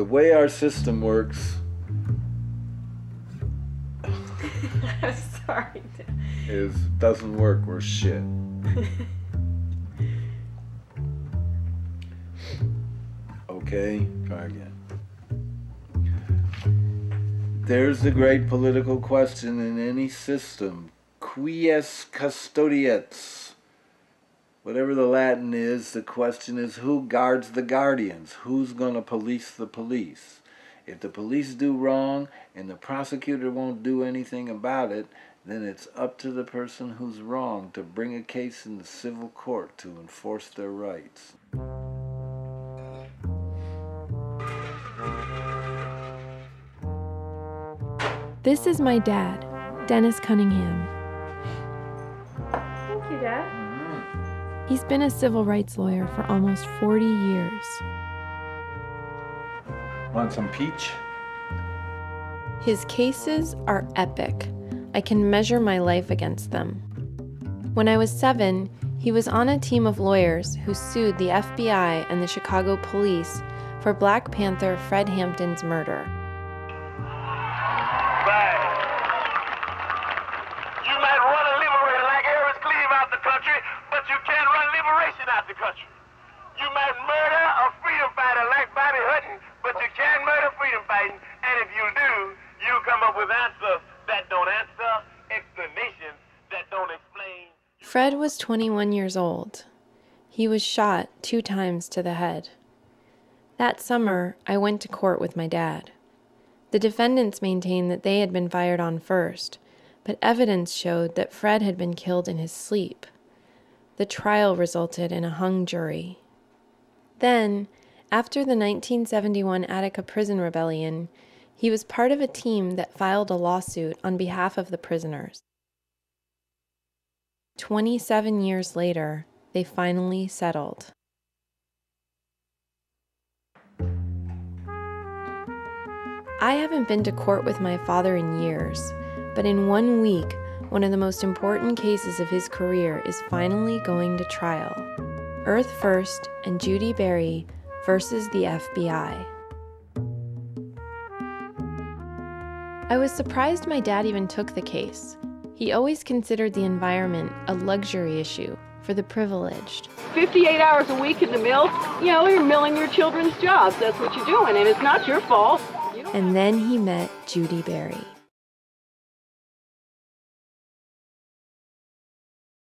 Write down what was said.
way our system works... I'm sorry. Doesn't work, we're shit. Okay, try again. There's the great political question in any system. Quies custodiets. Whatever the Latin is, the question is who guards the guardians? Who's going to police the police? If the police do wrong and the prosecutor won't do anything about it, then it's up to the person who's wrong to bring a case in the civil court to enforce their rights. This is my dad, Dennis Cunningham. Thank you, Dad. He's been a civil rights lawyer for almost 40 years. Want some peach? His cases are epic. I can measure my life against them. When I was 7, he was on a team of lawyers who sued the FBI and the Chicago police for Black Panther Fred Hampton's murder. The country. You might murder a freedom fighter like Bobby Hutton, but you can't murder freedom fighting. And if you do, you come up with answers that don't answer, explanations that don't explain. Fred was 21 years old. He was shot 2 times to the head. That summer, I went to court with my dad. The defendants maintained that they had been fired on first, but evidence showed that Fred had been killed in his sleep. The trial resulted in a hung jury. Then, after the 1971 Attica Prison Rebellion, he was part of a team that filed a lawsuit on behalf of the prisoners. 27 years later, they finally settled. I haven't been to court with my father in years, but in 1 week, one of the most important cases of his career is finally going to trial. Earth First and Judi Bari versus the FBI. I was surprised my dad even took the case. He always considered the environment a luxury issue for the privileged. 58 hours a week in the mill, you're milling your children's jobs. That's what you're doing, and it's not your fault. And then he met Judi Bari.